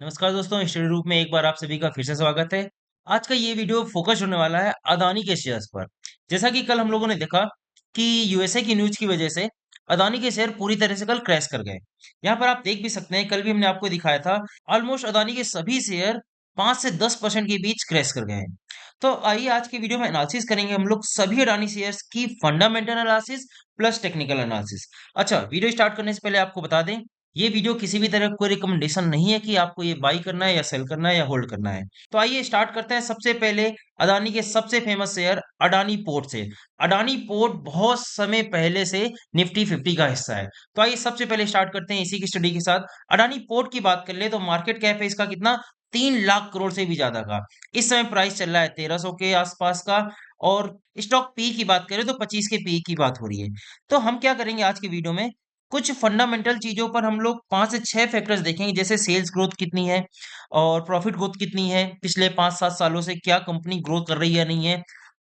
नमस्कार दोस्तों, स्टडी रूप में एक बार आप सभी का फिर से स्वागत है। आज का ये वीडियो फोकस होने वाला है अदानी के शेयर्स पर। जैसा कि कल हम लोगों ने देखा कि यूएसए की न्यूज की वजह से अदानी के शेयर पूरी तरह से कल क्रैश कर गए। यहाँ पर आप देख भी सकते हैं, कल भी हमने आपको दिखाया था, ऑलमोस्ट अदानी के सभी शेयर 5 से 10% के बीच क्रैश कर गए हैं। तो आइए आज के वीडियो में एनालिसिस करेंगे हम लोग सभी अडानी शेयर्स की fundamental analysis plus technical analysis. अच्छा, वीडियो स्टार्ट करने से पहले आपको बता दें, ये वीडियो किसी भी तरह कोई रिकमेंडेशन नहीं है कि आपको ये बाई करना है या सेल करना है या होल्ड करना है। तो आइए स्टार्ट करते हैं सबसे पहले अडानी के सबसे फेमस शेयर अडानी पोर्ट से। अडानी पोर्ट बहुत समय पहले से निफ्टी 50 का हिस्सा है। तो आइए सबसे पहले स्टार्ट करते हैं इसी की स्टडी के साथ। अडानी पोर्ट की बात कर ले तो मार्केट कैप है इसका कितना, 3 लाख करोड़ से भी ज्यादा का। इस समय प्राइस चल रहा है 1300 के आसपास का। और स्टॉक पी की बात करें तो 25 के पी की बात हो रही है। तो हम क्या करेंगे आज की वीडियो में, कुछ फंडामेंटल चीजों पर हम लोग 5 से 6 फैक्टर्स देखेंगे, जैसे सेल्स ग्रोथ कितनी है और प्रॉफिट ग्रोथ कितनी है, पिछले 5-7 सालों से क्या कंपनी ग्रोथ कर रही है या नहीं है,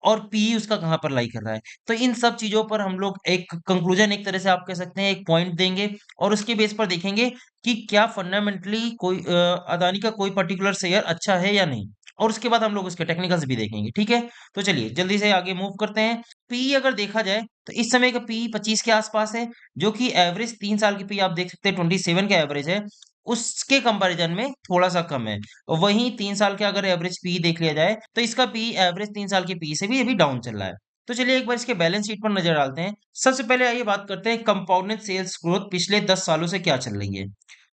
और पीई उसका कहाँ पर लाई कर रहा है। तो इन सब चीजों पर हम लोग एक कंक्लूजन, एक तरह से आप कह सकते हैं एक पॉइंट देंगे, और उसके बेस पर देखेंगे कि क्या फंडामेंटली कोई अदानी का कोई पर्टिकुलर शेयर अच्छा है या नहीं। और उसके बाद हम लोग उसके टेक्निकल्स भी देखेंगे, ठीक है। तो चलिए जल्दी से आगे मूव करते हैं। पी अगर देखा जाए तो इस समय का पी 25 के आसपास है, जो कि एवरेज 3 साल की पी आप देख सकते हैं 27 का एवरेज है, उसके कंपैरिजन में थोड़ा सा कम है। वहीं 3 साल के अगर एवरेज पी देख लिया जाए तो इसका पी एवरेज 3 साल के पी से भी अभी डाउन चल रहा है। तो चलिए एक बार इसके बैलेंस शीट पर नजर डालते हैं। सबसे पहले आइए बात करते हैं कंपाउंडेड सेल्स ग्रोथ पिछले 10 सालों से क्या चल रही है।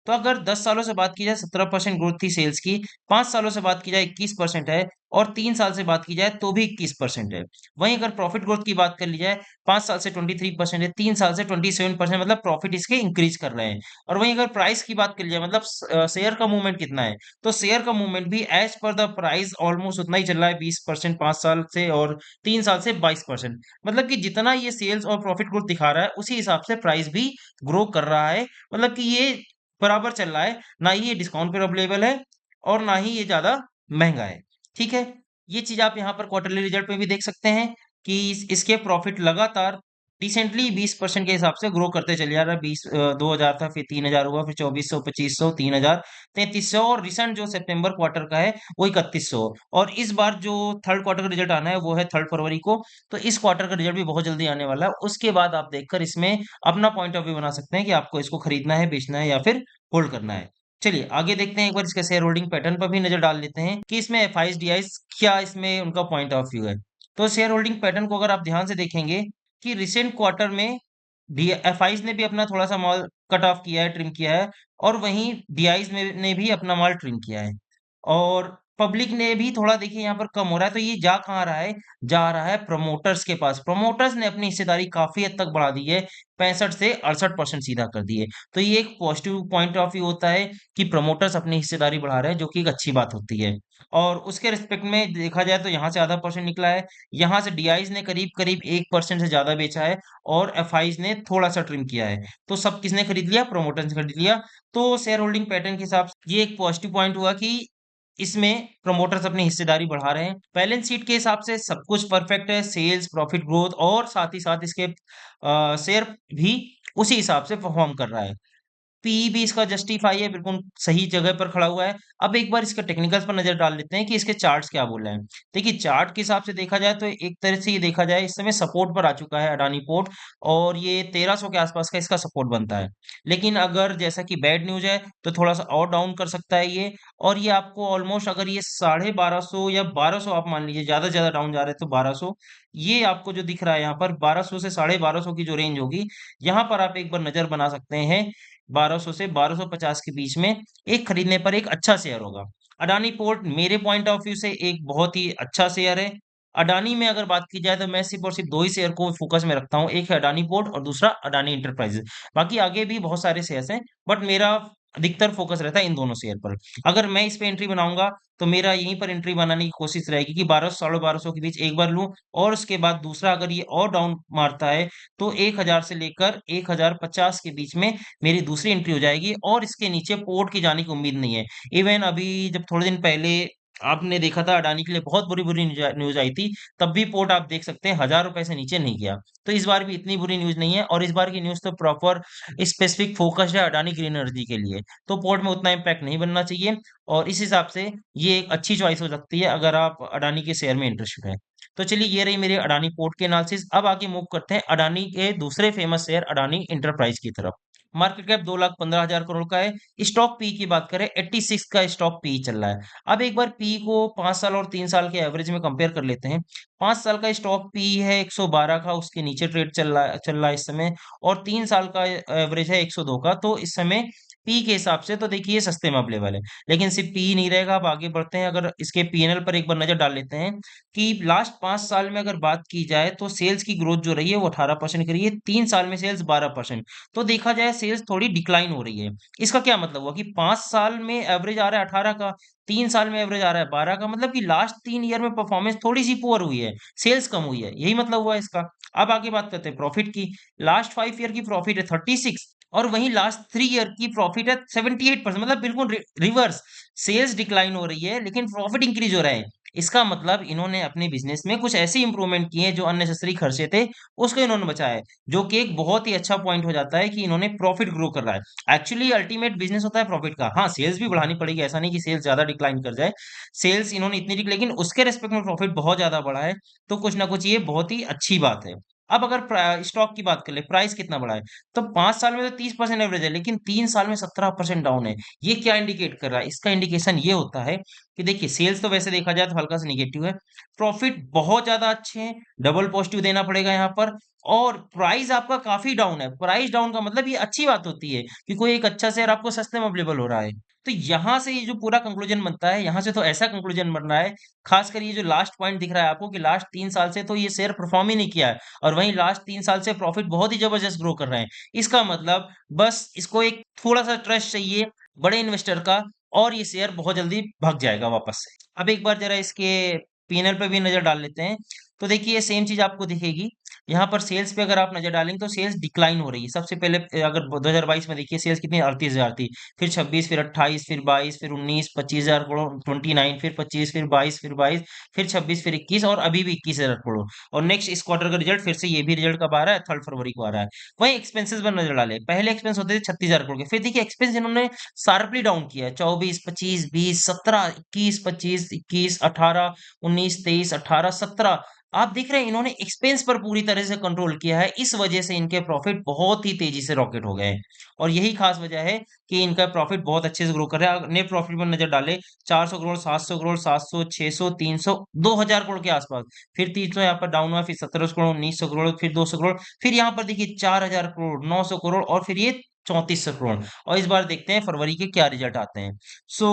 तो अगर 10 सालों से बात की जाए 17% ग्रोथ थी सेल्स की, 5 सालों से बात की जाए 21% है, और 3 साल से बात की जाए तो भी 21% है। वहीं अगर प्रॉफिट ग्रोथ की बात कर ली जाए, 5 साल से 23% है, 3 साल से 27%, मतलब प्रॉफिट इसके इंक्रीज कर रहे हैं। और वहीं अगर प्राइस की बात कर ली जाए, मतलब शेयर का मूवमेंट कितना है, तो शेयर का मूवमेंट भी as per the price almost उतना ही चल रहा है, 20% 5 साल से, और 3 साल से 22%। मतलब कि जितना ये सेल्स और प्रॉफिट ग्रोथ दिखा रहा है उसी हिसाब से प्राइस भी ग्रो कर रहा है। मतलब कि ये बराबर चल रहा है, ना ही ये डिस्काउंट पर अवेलेबल है और ना ही ये ज्यादा महंगा है, ठीक है। ये चीज आप यहाँ पर क्वार्टरली रिजल्ट में भी देख सकते हैं कि इसके प्रॉफिट लगातार रिसेंटली 20% के हिसाब से ग्रो करते चले जा रहा है। 2000 था, फिर 3000 हुआ, फिर 2400, 2500, 3000, 3300, और रिसेंट जो सितंबर क्वार्टर का है वो 3100। और इस बार जो थर्ड क्वार्टर का रिजल्ट आना है वो है 3 फरवरी को। तो इस क्वार्टर का रिजल्ट भी बहुत जल्दी आने वाला है। उसके बाद आप देखकर इसमें अपना पॉइंट ऑफ व्यू बना सकते हैं कि आपको इसको खरीदना है, बेचना है या फिर होल्ड करना है। चलिए आगे देखते हैं, एक बार इसके शेयर होल्डिंग पैटर्न पर भी नजर डाल लेते हैं कि इसमें एफआईज डीआईज क्या इसमें उनका पॉइंट ऑफ व्यू है। तो शेयर होल्डिंग पैटर्न को अगर आप ध्यान से देखेंगे कि रिसेंट क्वार्टर में डी एफआईज ने भी अपना थोड़ा सा माल कट ऑफ किया है, ट्रिम किया है, और वहीं डीआईज ने भी अपना माल ट्रिम किया है। और पब्लिक ने भी थोड़ा, देखिए यहाँ पर कम हो रहा है, तो ये जा कहाँ रहा है, जा रहा है प्रमोटर्स के पास। प्रमोटर्स ने अपनी हिस्सेदारी काफी हद तक बढ़ा दी है, 65 से 68% सीधा कर दी है। तो ये एक पॉजिटिव पॉइंट ऑफ व्यू होता है कि प्रमोटर्स अपनी हिस्सेदारी बढ़ा रहे हैं, जो कि एक अच्छी बात होती है। और उसके रिस्पेक्ट में देखा जाए तो यहाँ से आधा परसेंट निकला है, यहाँ से डीआईज ने करीब करीब 1% से ज्यादा बेचा है, और एफआईज ने थोड़ा सा ट्रिम किया है। तो सब किसने खरीद लिया, प्रमोटर्स ने खरीद लिया। तो शेयर होल्डिंग पैटर्न के हिसाब से ये एक पॉजिटिव पॉइंट हुआ कि इसमें प्रमोटर्स अपनी हिस्सेदारी बढ़ा रहे हैं। बैलेंस शीट के हिसाब से सब कुछ परफेक्ट है, सेल्स, प्रॉफिट ग्रोथ, और साथ ही साथ इसके शेयर भी उसी हिसाब से परफॉर्म कर रहा है। पीई भी इसका जस्टिफाई है, बिल्कुल सही जगह पर खड़ा हुआ है। अब एक बार इसके टेक्निकल्स पर नजर डाल लेते हैं कि इसके चार्ट्स क्या बोल रहे हैं। देखिए चार्ट के हिसाब से देखा जाए तो एक तरह से ये देखा जाए, इस समय सपोर्ट पर आ चुका है अडानी पोर्ट, और ये 1300 के आसपास का इसका सपोर्ट बनता है। लेकिन अगर जैसा कि बैड न्यूज है तो थोड़ा सा और डाउन कर सकता है ये। और ये आपको ऑलमोस्ट, अगर ये 1250 या 1200 आप मान लीजिए, ज्यादा से ज्यादा डाउन जा रहे हैं तो 1200, ये आपको जो दिख रहा है यहाँ पर 1200 से 1250 की जो रेंज होगी, यहाँ पर आप एक बार नजर बना सकते हैं। 1200 से 1250 के बीच में एक खरीदने पर एक अच्छा शेयर होगा। अडानी पोर्ट मेरे पॉइंट ऑफ व्यू से एक बहुत ही अच्छा शेयर है। अडानी में अगर बात की जाए तो मैं सिर्फ और सिर्फ दो ही शेयर को फोकस में रखता हूँ, एक है अडानी पोर्ट और दूसरा अडानी इंटरप्राइजेस। बाकी आगे भी बहुत सारे शेयर्स हैं, बट मेरा अधिकतर फोकस रहता है इन दोनों शेयर पर। अगर मैं इस पे एंट्री बनाऊंगा तो मेरा यहीं पर एंट्री बनाने की कोशिश रहेगी कि 1200 1250 के बीच एक बार लूं, और उसके बाद दूसरा अगर ये और डाउन मारता है तो 1000 से लेकर 1050 के बीच में मेरी दूसरी एंट्री हो जाएगी, और इसके नीचे पोर्ट की जाने की उम्मीद नहीं है। इवन अभी जब थोड़े दिन पहले आपने देखा था अडानी के लिए बहुत बुरी-बुरी न्यूज़ आई थी, तब भी पोर्ट आप देख सकते हैं ₹1000 से नीचे नहीं गया। तो इस बार भी इतनी बुरी न्यूज़ नहीं है और इस बार की न्यूज़ तो प्रॉपर स्पेसिफिक फ़ोकस्ड है अडानी ग्रीन एनर्जी के लिए। तो पोर्ट में उतना इम्पैक्ट नहीं बनना चाहिए और इस हिसाब से ये एक अच्छी चॉइस हो सकती है अगर आप अडानी के शेयर में इंटरेस्टेड हैं। तो चलिए ये रही मेरी अडानी पोर्ट की एनालिसिस। अब आगे मूव करते हैं अडानी के दूसरे फेमस शेयर अडानी एंटरप्राइज़ की तरफ। मार्केट कैप 2,15,000 करोड़ का है। स्टॉक पी की बात करें 86 का स्टॉक पी चल रहा है। अब एक बार पी को 5 साल और 3 साल के एवरेज में कंपेयर कर लेते हैं। 5 साल का स्टॉक पी है 112 का, उसके नीचे ट्रेड चल रहा है इस समय और 3 साल का एवरेज है 102 का। तो इस समय पी के हिसाब से तो देखिए सस्ते में अवेलेबल है। लेकिन सिर्फ पी नहीं रहेगा, अब आगे बढ़ते हैं। अगर इसके पीएनएल पर एक बार नज़र डाल लेते हैं कि लास्ट 5 साल में अगर बात की जाए तो सेल्स की ग्रोथ जो रही है वो 18% की रही है, 3 साल में सेल्स 12%। तो देखा जाए सेल्स थोड़ी डिक्लाइन हो रही है। इसका क्या मतलब हुआ कि 5 साल में एवरेज आ रहा है 18 का, 3 साल में एवरेज आ रहा है 12 का, मतलब कि लास्ट 3 ईयर में परफॉर्मेंस थोड़ी-सी पुअर हुई है, सेल्स कम हुई है, यही मतलब हुआ इसका। अब आगे बात करते हैं प्रॉफिट की। लास्ट 5 ईयर की प्रॉफिट है 36 और वहीं लास्ट 3 ईयर की प्रॉफिट है 78%, मतलब बिल्कुल रिवर्स। सेल्स डिक्लाइन हो रही है लेकिन प्रॉफिट इंक्रीज हो रहा है। इसका मतलब इन्होंने अपने बिज़नेस में कुछ ऐसे इंप्रूवमेंट किए हैं जो अननेसेसरी खर्चे थे, उसको इन्होंने बचाया है। जो कि एक बहुत ही अच्छा पॉइंट हो जाता है कि इन्होंने प्रॉफिट ग्रो कर रहा है। एक्चुअली अल्टीमेट बिज़नेस होता है प्रॉफिट का। हाँ, सेल्स भी बढ़ानी पड़ेगी, ऐसा नहीं कि सेल्स ज़्यादा डिक्लाइन कर जाए। सेल्स इन्होंने इतनी लेकिन उसके रिस्पेक्ट में प्रॉफिट बहुत ज़्यादा बढ़ा है, तो कुछ ना कुछ ये बहुत ही अच्छी बात है। अब अगर स्टॉक की बात कर ले, प्राइस कितना बढ़ा है? तो 5 साल में तो 30% एवरेज है, लेकिन 3 साल में 17% डाउन है। ये क्या इंडिकेट कर रहा है? इसका इंडिकेशन ये होता है कि देखिए सेल्स तो वैसे देखा जाए तो हल्का सा नेगेटिव है, प्रॉफिट बहुत ज़्यादा अच्छे हैं, डबल पॉजिटिव देना पड़ेगा यहाँ पर और प्राइस आपका काफ़ी डाउन है। प्राइस डाउन का मतलब ये अच्छी बात होती है कि कोई एक अच्छा शेयर आपको सस्ते में अवेलेबल हो रहा है। तो यहाँ से ये जो पूरा कंक्लूजन बनता है, यहाँ से तो ऐसा कंक्लूजन बन रहा है, खासकर ये जो लास्ट पॉइंट दिख रहा है आपको कि लास्ट 3 साल से तो ये शेयर परफॉर्म ही नहीं किया है और वहीं लास्ट 3 साल से प्रॉफिट बहुत ही ज़बरदस्त ग्रो कर रहे हैं। इसका मतलब बस इसको एक थोड़ा-सा ट्रस्ट चाहिए बड़े इन्वेस्टर का और ये शेयर बहुत जल्दी भाग जाएगा वापस से। अब एक बार ज़रा इसके पीएनएल पे भी नज़र डाल लेते हैं। तो देखिए सेम चीज़ आपको दिखेगी। यहाँ पर सेल्स पे अगर आप नज़र डालेंगे तो सेल्स डिक्लाइन हो रही है। सबसे पहले अगर 2022 में देखिए सेल्स कितनी 38,000 थी, फिर 26, फिर 28, फिर 22, फिर 19, 25,000 करोड़, 29, फिर 25, फिर 22, फिर 22, फिर 26, फिर 21 और अभी भी 21,000 करोड़। और नेक्स्ट इस क्वार्टर का रिजल्ट फिर से ये भी रिजल्ट कब आ रहा है? 3 फरवरी को आ रहा है। वहीं एक्सपेंसेस पर नज़र डालें। पहले एक्सपेंस होते थे 36,000 करोड़ के, फिर देखिए एक्सपेंस इन्होंने शार्पली डाउन किया है। 24, 25, 20, 17, 21, 25, 21, 18, 19, 23, 18, 17 आप देख रहे हैं इन्होंने एक्सपेंस पर पूरी तरह से कंट्रोल किया है। इस वजह से इनके प्रॉफिट बहुत ही तेजी से रॉकेट हो गए हैं और यही खास वजह है कि इनका प्रॉफिट बहुत अच्छे से ग्रो कर रहा है। नेट प्रॉफिट पर नजर डालें 400 करोड़, 700 करोड़, 700, 600, 300, 2000 करोड़ के आसपास। फिर 300 यहाँ पर डाउन हुआ, फिर 1700 करोड़, 1900 करोड़, फिर 200 करोड़, फिर यहाँ पर देखिए 4000 करोड़, 900 करोड़ और फिर ये 3400 करोड़। और इस बार देखते हैं फरवरी के क्या रिजल्ट आते हैं। सो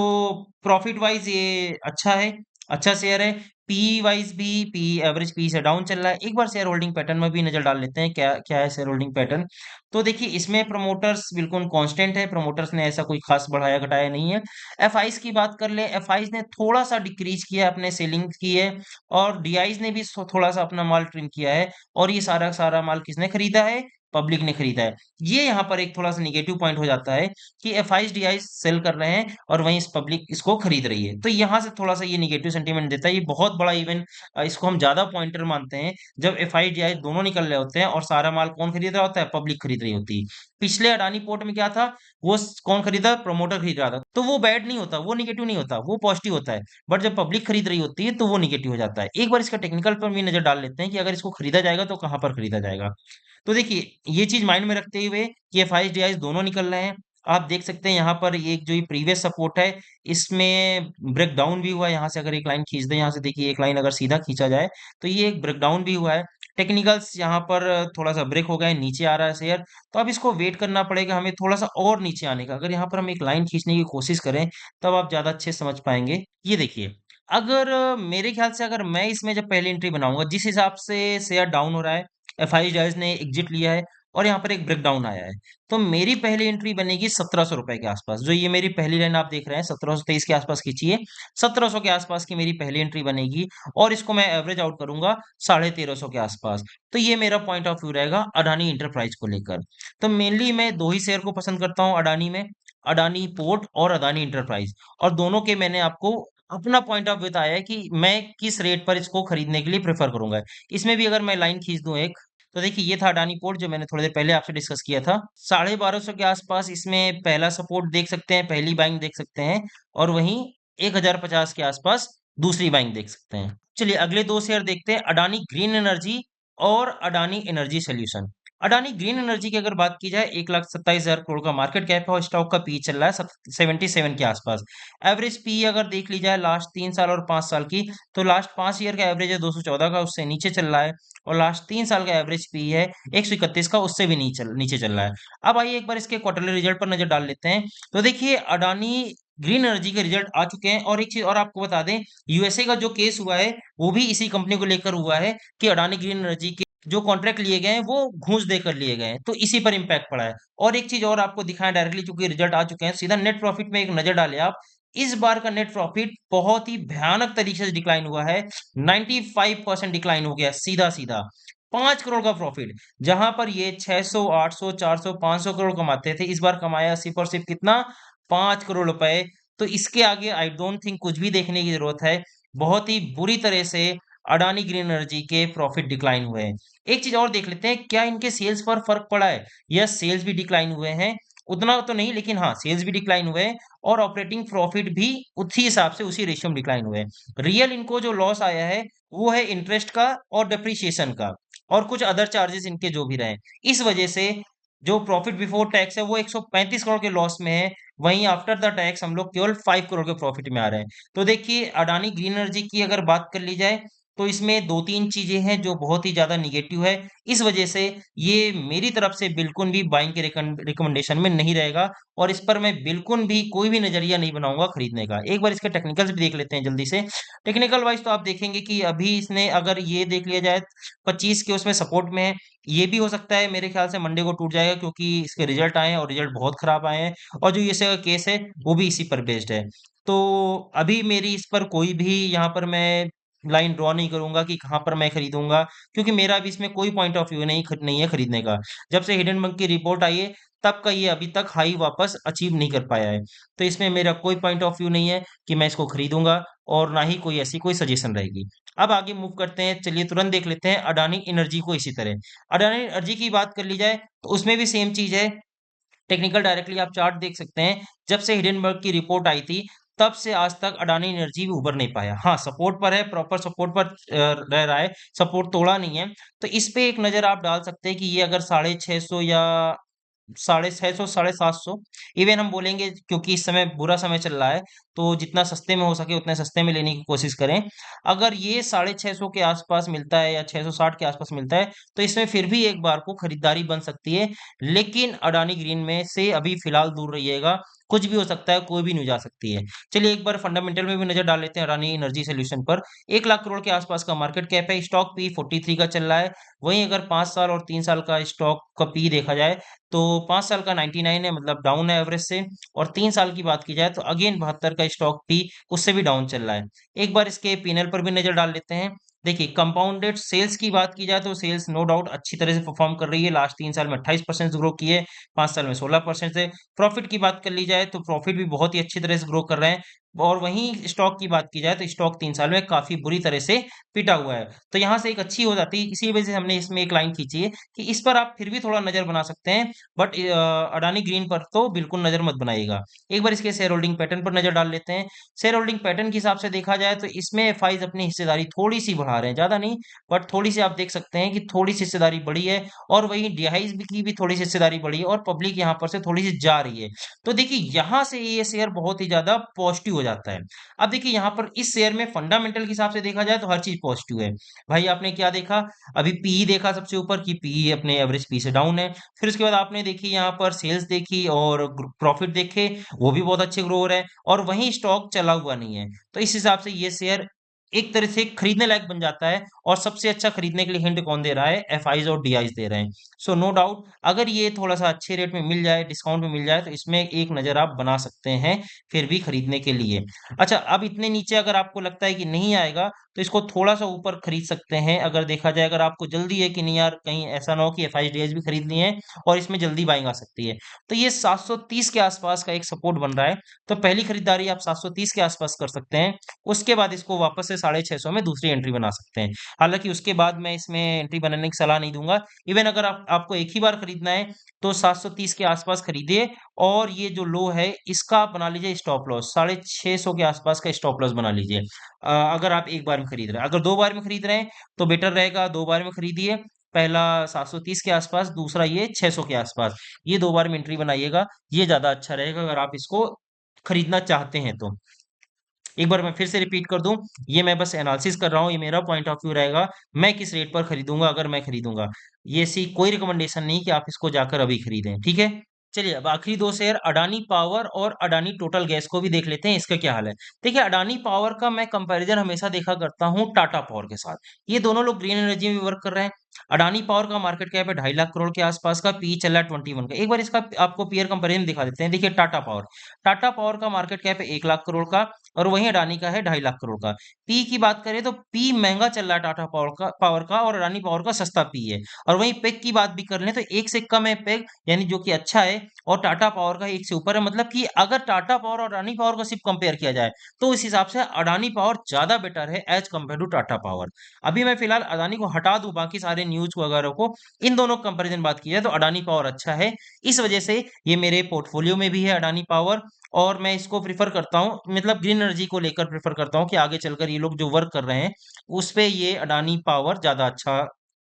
प्रॉफिट वाइज ये अच्छा है, अच्छा शेयर है। पी वाइज भी पी एवरेज पी से डाउन चल रहा है। एक बार शेयर होल्डिंग पैटर्न में भी नजर डाल लेते हैं क्या क्या है शेयर होल्डिंग पैटर्न। तो देखिए इसमें प्रमोटर्स बिल्कुल कांस्टेंट है, प्रमोटर्स ने ऐसा कोई खास बढ़ाया घटाया नहीं है। एफआईज की बात कर ले, एफआईज ने थोड़ा सा डिक्रीज किया, अपने सेलिंग की है और डीआईज ने भी थोड़ा सा अपना माल ट्रिम किया है और ये सारा सारा माल किसने खरीदा है? पब्लिक ने खरीदा है। ये यहाँ पर एक थोड़ा सा निगेटिव पॉइंट हो जाता है कि एफआईज डीआईज सेल कर रहे हैं और वहीं इस पब्लिक इसको खरीद रही है। तो यहाँ से थोड़ा-सा ये नेगेटिव सेंटीमेंट देता है। ये बहुत बड़ा इवन इसको हम ज़्यादा पॉइंटर मानते हैं, जब एफआईडीआई दोनों निकल रहे होते हैं और सारा माल कौन खरीद रहा होता है? पब्लिक खरीद रही होती है। पिछले अडानी पोर्ट में क्या था? वो कौन खरीदा? प्रमोटर खरीद रहा था। तो वो बैड नहीं होता, वो नेगेटिव नहीं होता, वो पॉजिटिव होता है। बट जब पब्लिक खरीद रही होती है, तो वो नेगेटिव हो जाता है। एक बार इसका टेक्निकल पर भी नज़र डाल लेते हैं कि अगर इसको खरीदा जाएगा, तो कहाँ पर खरीदा जाएगा? तो देखिए, ये चीज़ माइंड में रखते हुए कि एफआईज, डीआईज दोनों निकल रहे हैं। आप देख सकते हैं यहाँ पर एक जो ये प्रीवियस सपोर्ट है, इसमें ब्रेक डाउन भी हुआ है। यहाँ से अगर एक लाइन खींच दें, यहाँ से देखिए एक लाइन अगर सीधा खींचा जाए, तो ये एक ब्रेक डाउन भी हुआ है। टेक्निकल्स यहाँ पर थोड़ा-सा ब्रेक हो गए हैं, नीचे आ रहा है शेयर, तो अब इसको वेट करना पड़ेगा हमें थोड़ा-सा और नीचे आने का। अगर यहाँ पर हम एक लाइन खींचने की कोशिश करें, तब आप ज़्यादा अच्छे से समझ पाएँगे। ये देखिए, अगर मेरे ख्याल से अगर मैं इसमें जब पहली एंट्री बनाऊँगा, जिस हिसाब से शेयर डाउन हो रहा है, एफआईज़ ने एग्ज़िट लिया है और यहाँ पर एक ब्रेकडाउन आया है। तो मेरी पहली एंट्री बनेगी ₹1700 के आसपास। जो ये मेरी पहली लाइन आप देख रहे हैं 1723 के आसपास खींचिए। 1700 के आसपास की मेरी पहली एंट्री बनेगी और इसको मैं एवरेज आउट करूँगा 1350 के आसपास। तो ये मेरा पॉइंट ऑफ व्यू रहेगा अडानी एंटरप्राइज़ को लेकर। तो मेनली मैं 2 ही शेयर को पसंद करता हूँ अडानी में, अडानी पोर्ट और अडानी एंटरप्राइज़ और दोनों के मैंने आपको अपना पॉइंट ऑफ बताया है कि मैं किस रेट पर इसको खरीदने के लिए प्रेफर करूंगा। इसमें भी अगर मैं लाइन खींच दूं एक, तो देखिए ये था अडानी पोर्ट जो मैंने थोड़ी देर पहले आपसे डिस्कस किया था। 1250 के आसपास इसमें पहला सपोर्ट देख सकते हैं, पहली बाइंग देख सकते हैं, और वहीं 1050 के आसपास दूसरी बाइंग देख सकते हैं। चलिए अगले दो शेयर देखते हैं, अडानी ग्रीन एनर्जी और Adani energy solution. Adani green energy की अगर बात की जाए, 1,27,000 करोड़ का मार्केट कैप है और स्टॉक का पी चल रहा है 77 के आसपास। एवरेज पी अगर देख ली जाए लास्ट 3 साल और 5 साल की, तो लास्ट 5 ईयर का एवरेज है 214 का, उससे नीचे चल रहा है। और लास्ट 3 साल का एवरेज पी है 131 का, उससे भी नीचे चल रहा है। अब आइए एक बार इसके क्वार्टरली रिजल्ट पर नजर डाल लेते हैं। तो देखिए अडानी ग्रीन एनर्जी के रिजल्ट आ चुके हैं, और एक चीज और आपको बता दें, यूएसए का जो केस हुआ है वो भी इसी कंपनी को लेकर हुआ है कि अडानी ग्रीन एनर्जी के जो कॉन्ट्रैक्ट लिए गए हैं वो घूस देकर लिए गए हैं, तो इसी पर इम्पैक्ट पड़ा है। और एक चीज और आपको दिखाएं डायरेक्टली, चूंकि रिजल्ट आ चुके हैं, सीधा नेट प्रॉफिट में एक नजर डालें आप। इस बार का नेट प्रॉफिट बहुत ही भयानक तरीके से डिक्लाइन हुआ है। 95% डिक्लाइन हो गया सीधा सीधा। 5 करोड़ का प्रॉफिट, जहां पर ये 600 800 400 500 करोड़ कमाते थे, इस बार कमाया सिर्फ और सिर्फ कितना, 5 करोड़ रुपए। तो इसके आगे आई डोंट थिंक कुछ भी देखने की जरूरत है। बहुत ही बुरी तरह से अडानी ग्रीन एनर्जी के प्रॉफिट डिक्लाइन हुए हैं। एक चीज और देख लेते हैं, क्या इनके सेल्स पर फर्क पड़ा है। यस, सेल्स भी डिक्लाइन हुए हैं, उतना तो नहीं लेकिन हाँ सेल्स भी डिक्लाइन हुए हैं, और ऑपरेटिंग प्रॉफिट भी उसी हिसाब से उसी रेशियो में डिक्लाइन हुए हैं। रियल इनको जो लॉस आया है वो है इंटरेस्ट का और डिप्रिसिएशन का, और कुछ अदर चार्जेस इनके जो भी रहे। इस वजह से जो प्रॉफिट बिफोर टैक्स है वो 135 करोड़ के लॉस में है, वहीं आफ्टर द टैक्स हम लोग केवल 5 करोड़ के प्रॉफिट में आ रहे हैं। तो देखिए अडानी ग्रीन एनर्जी की अगर बात कर ली जाए, तो इसमें दो तीन चीजें हैं जो बहुत ही ज्यादा निगेटिव है। इस वजह से ये मेरी तरफ से बिल्कुल भी बाइंग के रिकमेंडेशन में नहीं रहेगा, और इस पर मैं बिल्कुल भी कोई भी नजरिया नहीं बनाऊंगा खरीदने का। एक बार इसके टेक्निकल्स भी देख लेते हैं जल्दी से। टेक्निकल वाइज तो आप देखेंगे कि अभी इसने अगर ये देख लिया जाए 25 के उसमें सपोर्ट में है। ये भी हो सकता है मेरे ख्याल से मंडे को टूट जाएगा, क्योंकि इसके रिजल्ट आए हैं और रिजल्ट बहुत खराब आए हैं, और जो यूएसए का केस है वो भी इसी पर बेस्ड है। तो अभी मेरी इस पर कोई भी यहाँ पर मैं लाइन ड्रॉ नहीं करूंगा कि कहाँ पर मैं खरीदूंगा, क्योंकि मेरा अभी इसमें कोई पॉइंट ऑफ व्यू नहीं है खरीदने का। जब से हिडन बैंक की रिपोर्ट आई है तब का ये अभी तक हाई वापस अचीव नहीं कर पाया है। तो इसमें मेरा कोई पॉइंट ऑफ व्यू नहीं है कि मैं इसको खरीदूंगा, और ना ही कोई ऐसी कोई सजेशन रहेगी। अब आगे मूव करते हैं, चलिए तुरंत देख लेते हैं अडानी एनर्जी को। इसी तरह अडानी एनर्जी की बात कर ली जाए तो उसमें भी सेम चीज है। टेक्निकल डायरेक्टली आप चार्ट देख सकते हैं, जब से हिडनबर्ग की रिपोर्ट आई थी तब से आज तक अडानी एनर्जी भी उभर नहीं पाया। हाँ सपोर्ट पर है, प्रॉपर सपोर्ट पर रह रहा है, सपोर्ट तोड़ा नहीं है। तो इस पे एक नजर आप डाल सकते हैं कि ये अगर 650 या 650 750, इवन हम बोलेंगे, क्योंकि इस समय बुरा समय चल रहा है, तो जितना सस्ते में हो सके उतने सस्ते में लेने की कोशिश करें। अगर ये 650 के आसपास मिलता है या 660 के आसपास मिलता है, तो इसमें फिर भी एक बार को खरीदारी बन सकती है। लेकिन अडानी ग्रीन में से अभी फिलहाल दूर रहिएगा, कुछ भी हो सकता है, कोई भी न्यूज आ सकती है। चलिए एक बार फंडामेंटल में भी नजर डाल लेते हैं अडानी एनर्जी सोल्यूशन पर। 1 लाख करोड़ के आसपास का मार्केट कैप है, स्टॉक पी 43 का चल रहा है। वहीं अगर 5 साल और 3 साल का स्टॉक का पी देखा जाए, तो 5 साल का 99 है, मतलब डाउन है एवरेज से। और 3 साल की बात की जाए तो अगेन 72 का स्टॉक पी उससे भी डाउन चल रहा है। एक बार इसके पीएनएल पर भी नजर डाल लेते हैं। देखिए कंपाउंडेड सेल्स की बात की जाए तो सेल्स नो डाउट अच्छी तरह से परफॉर्म कर रही है, लास्ट 3 साल में 28% ग्रो की है, 5 साल में 16% से। प्रॉफिट की बात कर ली जाए तो प्रॉफिट भी बहुत ही अच्छी तरह से ग्रो कर रहे हैं। और वहीं स्टॉक की बात की जाए तो स्टॉक 3 साल में काफी बुरी तरह से पिटा हुआ है। तो यहाँ से एक अच्छी हो जाती है, इसी वजह से हमने इसमें एक लाइन खींची है कि इस पर आप फिर भी थोड़ा नजर बना सकते हैं, बट अडानी ग्रीन पर तो बिल्कुल नजर मत बनाइएगा। एक बार इसके शेयर होल्डिंग पैटर्न पर नजर डाल लेते हैं। शेयर होल्डिंग पैटर्न के हिसाब से देखा जाए तो इसमें एफआईज अपनी हिस्सेदारी थोड़ी सी बढ़ा रहे हैं, ज्यादा नहीं, बट थोड़ी सी आप देख सकते हैं कि थोड़ी सी हिस्सेदारी बढ़ी है। और वहीं डीआईज की भी थोड़ी सी हिस्सेदारी बढ़ी है, और पब्लिक यहाँ पर से थोड़ी सी जा रही है। तो देखिए यहाँ से ये शेयर बहुत ही ज्यादा पॉजिटिव हो जाता है। अब देखिए यहाँ पर इस शेयर में फंडामेंटल के हिसाब से देखा जाए तो हर चीज पॉजिटिव है। भाई आपने क्या देखा, अभी पीई देखा सबसे ऊपर कि पीई अपने एवरेज पी से डाउन है। फिर उसके बाद आपने देखी यहाँ पर सेल्स देखी और प्रॉफिट देखे, वो भी बहुत अच्छे ग्रो हो रहे हैं, और वहीं स्टॉक चला हुआ नहीं है। तो इस हिसाब से ये शेयर एक तरह से खरीदने लायक बन जाता है। और सबसे अच्छा खरीदने के लिए हिंट कौन दे रहा है? एफआईज और डीआईज दे रहे हैं। सो नो डाउट अगर ये थोड़ा सा अच्छे रेट में मिल जाए, डिस्काउंट में मिल जाए, तो इसमें एक नजर आप बना सकते हैं फिर भी खरीदने के लिए। अच्छा, अब इतने नीचे अगर आपको लगता है कि नहीं आएगा, तो इसको थोड़ा सा ऊपर खरीद सकते हैं। अगर देखा जाए, अगर आपको जल्दी है कि नहीं यार, कहीं ऐसा ना हो कि एफआईज डीआईज भी खरीद लिए हैं और इसमें जल्दी बाइंग आ सकती है, तो ये 730 के आसपास का एक सपोर्ट बन रहा है। तो पहली खरीदारी आप 730 के आसपास कर सकते हैं। उसके बाद इसको वापस से 650 में दूसरी एंट्री बना सकते हैं। हालांकि उसके बाद मैं इसमें एंट्री बनाने की सलाह नहीं दूंगा। इवन अगर आपको एक ही बार खरीदना है, तो 730 के आसपास खरीदिए। और ये जो लो है, इसका आप बना लीजिए स्टॉप लॉस, 650 के आसपास का स्टॉप लॉस बना लीजिए। अगर आप एक बार में खरीद रहे हैं, अगर दो बार में खरीद रहे हैं, तो बेटर रहेगा दो बार में खरीदिए। पहला 730 के आसपास, दूसरा ये 600 के आसपास। ये दो बार में एंट्री बनाइएगा, ये ज्यादा अच्छा रहेगा अगर आप इसको खरीदना चाहते हैं तो। एक बार मैं फिर से रिपीट कर दूं, ये मैं बस एनालिसिस कर रहा हूं, ये मेरा पॉइंट ऑफ व्यू रहेगा। मैं किस रेट पर खरीदूंगा अगर मैं खरीदूंगा, ये सी कोई रिकमेंडेशन नहीं कि आप इसको जाकर अभी खरीदें, ठीक है। चलिए, अब आखिरी दो शेयर अडानी पावर और अडानी टोटल गैस को भी देख लेते हैं, इसका क्या हाल है। देखिए, अडानी पावर का मैं कंपैरिजन हमेशा देखा करता हूं टाटा पावर के साथ। ये दोनों लोग ग्रीन एनर्जी में वर्क कर रहे हैं। अडानी पावर का मार्केट कैप है 2.5 लाख करोड़ के आसपास का, पी चल रहा है 21 का। एक बार इसका आपको पीयर कंपैरिजन दिखा देते हैं। देखिए, टाटा पावर का मार्केट कैप है 1 लाख करोड़ का, और वहीं अडानी का है 2.5 लाख करोड़ का। पी की बात करें तो पी महंगा चल रहा है टाटा पावर का और अडानी पावर का सस्ता पी है। और वहीं पेग की बात भी कर लें तो एक से कम है पेग, यानी जो कि अच्छा है। और टाटा पावर का एक से ऊपर है, मतलब कि अगर टाटा पावर और अडानी पावर को सिर्फ कंपेयर किया जाए, तो इस हिसाब से अडानी पावर ज्यादा बेटर है as compared to Tata power. अभी मैं फिलहाल अडानी को हटा दूं, बाकी सारे न्यूज वगैरह को, इन दोनों कंपेरिजन बात की जाए तो अडानी पावर अच्छा है। इस वजह से ये मेरे पोर्टफोलियो में भी है अडानी पावर। और मैं इसको प्रेफर करता हूँ, मतलब ग्रीन एनर्जी को लेकर प्रेफर करता हूँ कि आगे चलकर ये लोग जो वर्क कर रहे हैं, उस पे ये अडानी पावर ज्यादा अच्छा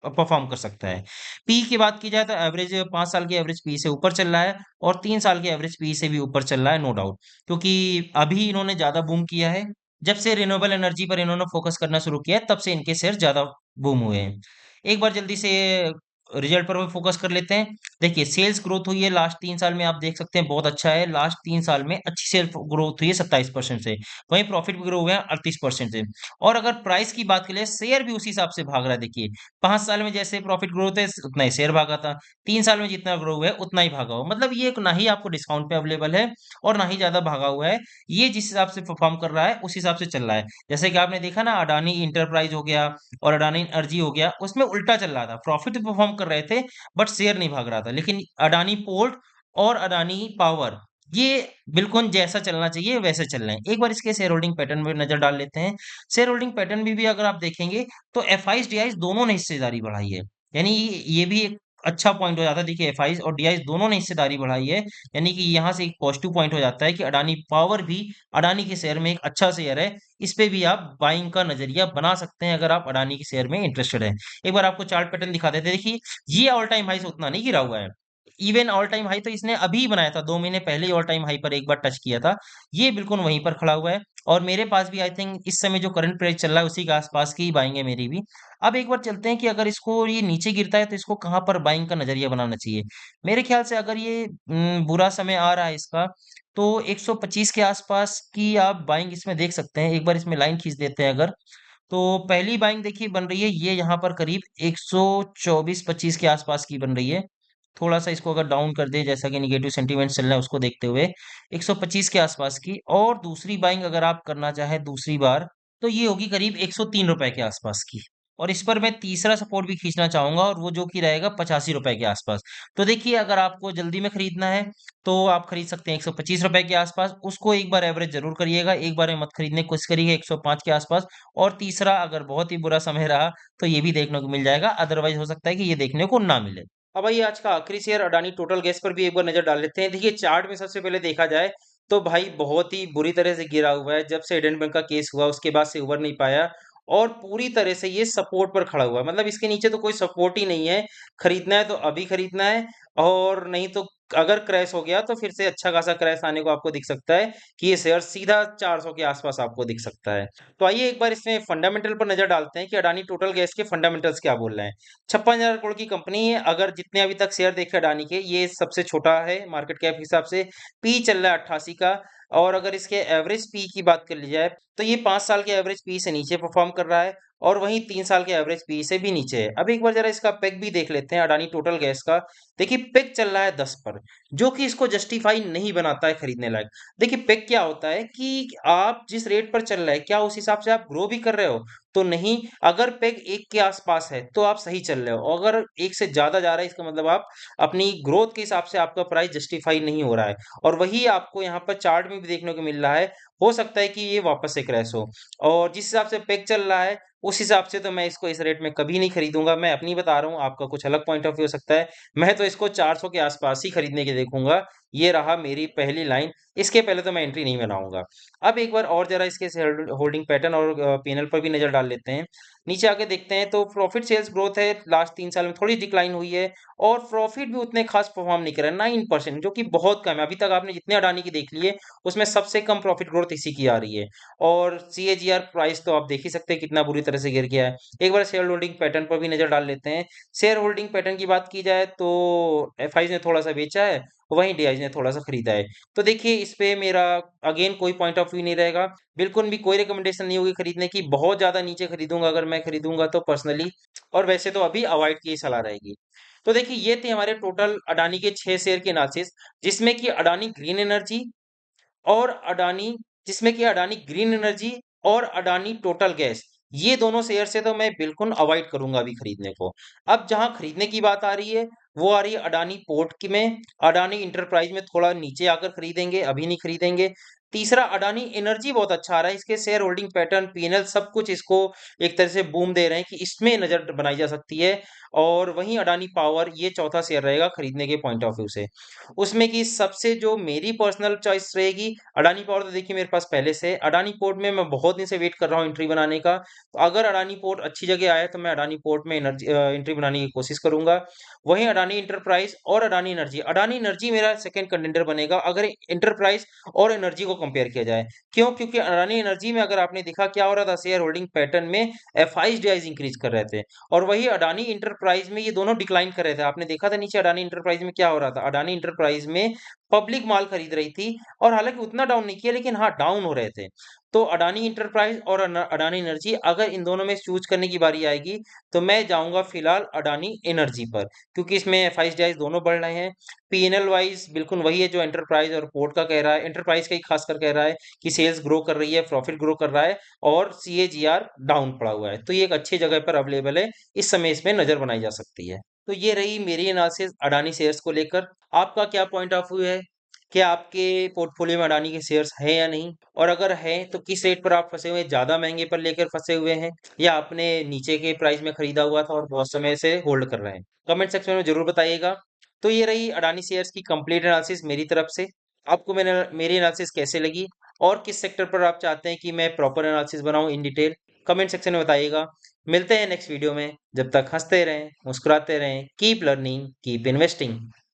परफॉर्म कर सकता है। पी की बात की जाए तो एवरेज 5 साल की एवरेज पी से ऊपर चल रहा है, और 3 साल की एवरेज पी से भी ऊपर चल रहा है, नो डाउट। क्योंकि अभी इन्होंने ज्यादा बूम किया है, जब से रिन्यूएबल एनर्जी पर इन्होंने फोकस करना शुरू किया है, तब से इनके शेयर ज्यादा बूम हुए हैं। एक बार जल्दी से रिजल्ट पर फोकस कर लेते हैं। देखिए, सेल्स ग्रोथ हुई है लास्ट 3 साल में, आप देख सकते हैं बहुत अच्छा है। लास्ट 3 साल में अच्छी सेल्स ग्रोथ हुई है 27% से। वहीं प्रॉफिट भी ग्रो हुए हैं 38% से। और अगर प्राइस की बात करें, शेयर भी उसी हिसाब से भाग रहा है। देखिए, 5 साल में जैसे प्रॉफिट ग्रोथ है, उतना ही शेयर भागा था। 3 साल में जितना ग्रो हुआ है उतना ही भागा हुआ, मतलब ये ना ही आपको डिस्काउंट पे अवेलेबल है और ना ही ज्यादा भागा हुआ है। ये जिस हिसाब से परफॉर्म कर रहा है उस हिसाब से चल रहा है। जैसे कि आपने देखा ना, अडानी इंटरप्राइज हो गया और अडानी एनर्जी हो गया, उसमें उल्टा चल रहा था, प्रॉफिट परफॉर्म कर रहे थे बट शेयर नहीं भाग रहा था। लेकिन अडानी पोर्ट और अडानी पावर, ये बिल्कुल जैसा चलना चाहिए वैसे चल रहे हैं। एक बार इसके शेयर होल्डिंग पैटर्न में नजर डाल लेते हैं। शेयर होल्डिंग पैटर्न भी अगर आप देखेंगे, तो एफआईज डीआईज दोनों ने हिस्सेदारी बढ़ाई है। यानी ये भी एक अच्छा पॉइंट हो जाता है। देखिए, एफआईज और डीआईज दोनों ने हिस्सेदारी बढ़ाई है, यानी कि यहाँ से एक पॉजिटिव पॉइंट हो जाता है कि अडानी पावर भी अडानी के शेयर में एक अच्छा शेयर है। इस पे भी आप बाइंग का नजरिया बना सकते हैं अगर आप अडानी के शेयर में इंटरेस्टेड हैं। एक बार आपको चार्ट पैटर्न दिखा देते हैं। देखिए, ये ऑल टाइम हाई से उतना नहीं गिरा हुआ है। इवन ऑल टाइम हाई तो इसने अभी ही बनाया था, 2 महीने पहले ही ऑल टाइम हाई पर एक बार टच किया था। ये बिल्कुल वहीं पर खड़ा हुआ है। और मेरे पास भी आई थिंक इस समय जो करंट प्राइस चल रहा है उसी के आसपास की ही बाइंग है मेरी भी। अब एक बार चलते हैं कि अगर इसको ये नीचे गिरता है तो इसको कहाँ पर बाइंग का नजरिया बनाना चाहिए। मेरे ख्याल से अगर ये बुरा समय आ रहा है इसका, तो 125 के आसपास की आप बाइंग इसमें देख सकते हैं। एक बार इसमें लाइन खींच देते हैं अगर, तो पहली बाइंग देखिए बन रही है ये यहाँ पर करीब 124-25 के आसपास की बन रही है। थोड़ा सा इसको अगर डाउन कर दे, जैसा कि निगेटिव सेंटीमेंट चल रहा है उसको देखते हुए, 125 के आसपास की। और दूसरी बाइंग अगर आप करना चाहें दूसरी बार, तो ये होगी करीब 103 रुपए के आसपास की। और इस पर मैं तीसरा सपोर्ट भी खींचना चाहूंगा, और वो जो कि रहेगा 85 रुपए के आसपास। तो देखिए, अगर आपको जल्दी में खरीदना है, तो आप खरीद सकते हैं 125 रुपए के आसपास। उसको एक बार एवरेज जरूर करिएगा, एक बार में मत खरीदने की कोशिश करिएगा 105 के आसपास। और तीसरा, अगर बहुत ही बुरा समय रहा, तो ये भी देखने को मिल जाएगा, अदरवाइज हो सकता है कि ये देखने को ना मिले। अब आइए आज का आखिरी शेयर अडानी टोटल गैस पर भी एक बार नजर डाल लेते हैं। देखिए, चार्ट में सबसे पहले देखा जाए तो भाई बहुत ही बुरी तरह से गिरा हुआ है। जब से एडेन बैंक का केस हुआ उसके बाद से उबर नहीं पाया, और पूरी तरह से ये सपोर्ट पर खड़ा हुआ है। मतलब इसके नीचे तो कोई सपोर्ट ही नहीं है। खरीदना है तो अभी खरीदना है, और नहीं तो अगर क्रैश हो गया तो फिर से अच्छा खासा क्रैश आने को आपको दिख सकता है कि ये शेयर सीधा 400 के आसपास आपको दिख सकता है। तो आइए एक बार इसमें फंडामेंटल पर नजर डालते हैं कि अडानी टोटल गैस के फंडामेंटल्स क्या बोल रहे हैं। 56,000 करोड़ की कंपनी है। अगर जितने अभी तक शेयर देखे अडानी के, ये सबसे छोटा है मार्केट कैप के हिसाब से। पी चल रहा है 88 का। और अगर इसके एवरेज पी की बात कर ली जाए तो ये 5 साल के एवरेज पी से नीचे परफॉर्म कर रहा है और वहीं 3 साल के एवरेज पी से भी नीचे है। अब एक बार जरा इसका पेग भी देख लेते हैं अडानी टोटल गैस का। देखिए पेग चल रहा है 10 पर, जो कि इसको जस्टिफाई नहीं बनाता है खरीदने लायक। देखिए पेग क्या होता है कि आप जिस रेट पर चल रहा है क्या उस हिसाब से आप ग्रो भी कर रहे हो? तो नहीं। अगर पेग 1 के आसपास है तो आप सही चल रहे हो, अगर 1 से ज्यादा जा रहा है इसका मतलब आप अपनी ग्रोथ के हिसाब से आपका प्राइस जस्टिफाई नहीं हो रहा है। और वही आपको यहाँ पर चार्ट में भी देखने को मिल रहा है। हो सकता है कि ये वापस से क्रैश हो। और जिस हिसाब से पेग चल रहा है उस हिसाब से तो मैं इसको इस रेट में कभी नहीं खरीदूंगा। मैं अपनी बता रहा हूँ, आपका कुछ अलग पॉइंट ऑफ व्यू हो सकता है। मैं तो इसको 400 के आसपास ही खरीदने के देखूंगा। ये रहा मेरी पहली लाइन। इसके पहले तो मैं एंट्री नहीं बनाऊंगा। अब एक बार और जरा इसके होल्डिंग पैटर्न और पीएनएल पर भी नजर डाल लेते हैं। नीचे आके देखते हैं तो प्रॉफिट सेल्स ग्रोथ है लास्ट 3 साल में थोड़ी डिक्लाइन हुई है। और प्रॉफिट भी उतने खास परफॉर्म नहीं कर रहा है, 9%, जो कि बहुत कम है। अभी तक आपने जितने अडानी की देख लिए उसमें सबसे कम प्रॉफिट ग्रोथ इसी की आ रही है। और सीएजीआर प्राइस तो आप देख ही सकते हैं कितना बुरी तरह से गिर गया है। एक बार शेयर होल्डिंग पैटर्न पर भी नजर डाल लेते हैं। शेयर होल्डिंग पैटर्न की बात की जाए तो एफआईज ने थोड़ा सा बेचा है, वहीं डीआईज ने थोड़ा सा खरीदा है। तो देखिए इस पे मेरा अगेन कोई पॉइंट ऑफ व्यू नहीं रहेगा। बिल्कुल भी कोई रिकमेंडेशन नहीं होगी खरीदने की। बहुत ज्यादा नीचे खरीदूंगा अगर मैं खरीदूंगा तो पर्सनली। और वैसे तो अभी अवॉइड की ही सलाह रहेगी। तो देखिए ये थे हमारे टोटल अडानी के 6 शेयर के एनालिसिस, जिसमें कि अडानी ग्रीन एनर्जी और अडानी जिसमें कि अडानी ग्रीन एनर्जी और अडानी टोटल गैस, ये दोनों शेयर से तो मैं बिल्कुल अवॉइड करूंगा अभी खरीदने को। अब जहां खरीदने की बात आ रही है वो आ रही है अडानी पोर्ट की में। अडानी इंटरप्राइज में थोड़ा नीचे आकर खरीदेंगे, अभी नहीं खरीदेंगे। तीसरा अडानी एनर्जी बहुत अच्छा आ रहा है, इसके शेयर होल्डिंग पैटर्न पीएनएल सब कुछ इसको एक तरह से बूम दे रहे हैं कि इसमें नजर बनाई जा सकती है। और वहीं अडानी पावर ये चौथा शेयर रहेगा खरीदने के पॉइंट ऑफ व्यू से। उसमें कि सबसे जो मेरी पर्सनल चॉइस रहेगी अडानी पावर, तो देखिए मेरे पास पहले से है। अडानी पोर्ट में मैं बहुत दिन से वेट कर रहा हूँ एंट्री बनाने का। तो अगर अडानी पोर्ट अच्छी जगह आया तो मैं अडानी पोर्ट में एंट्री बनाने की कोशिश करूंगा। वहीं अडानी इंटरप्राइज और अडानी एनर्जी मेरा सेकंड कंटेंडर बनेगा अगर इंटरप्राइज और एनर्जी को कंपेयर किया जाए। क्यों? क्योंकि अडानी एनर्जी में अगर आपने देखा क्या हो रहा था, शेयर होल्डिंग पैटर्न में एफआईज डीआईज इंक्रीज कर रहे थे। और वही अडानी इंटरप्राइज में ये दोनों डिक्लाइन कर रहे थे। आपने देखा था नीचे अडानी इंटरप्राइज में क्या हो रहा था, अडानी इंटरप्राइज में पब्लिक माल खरीद रही थी। और हालांकि उतना डाउन नहीं किया लेकिन हाँ डाउन हो रहे थे। तो अडानी इंटरप्राइज और अडानी एनर्जी, अगर इन दोनों में चूज करने की बारी आएगी तो मैं जाऊंगा फिलहाल अडानी एनर्जी पर, क्योंकि इसमें एफआईज डीआईज दोनों बढ़ रहे हैं। पीएनएल वाइज बिल्कुल वही है जो एंटरप्राइज और पोर्ट का कह रहा है। एंटरप्राइज का ही खासकर कह रहा है कि सेल्स ग्रो कर रही है, प्रॉफिट ग्रो कर रहा है और सीएजीआर डाउन पड़ा हुआ है। तो ये एक अच्छी जगह पर अवेलेबल है, इस समय इसमें नजर बनाई जा सकती है। तो ये रही मेरी एनालिसिस अडानी शेयर्स को लेकर। आपका क्या पॉइंट ऑफ व्यू है? क्या आपके पोर्टफोलियो में अडानी के शेयर्स हैं या नहीं? और अगर हैं तो किस रेट पर आप फंसे हुए हैं? ज्यादा महंगे पर लेकर फंसे हुए हैं या आपने नीचे के प्राइस में खरीदा हुआ था और बहुत समय से होल्ड कर रहे हैं? कमेंट सेक्शन में जरूर बताइएगा। तो ये रही अडानी शेयर्स की कंप्लीट एनालिसिस मेरी तरफ से। आपको मैंने मेरी एनालिसिस कैसे लगी और किस सेक्टर पर आप चाहते हैं कि मैं प्रॉपर एनालिसिस बनाऊं इन डिटेल, कमेंट सेक्शन में बताइएगा। मिलते हैं नेक्स्ट वीडियो में। जब तक हंसते रहें, मुस्कुराते रहें, कीप लर्निंग, कीप इन्वेस्टिंग।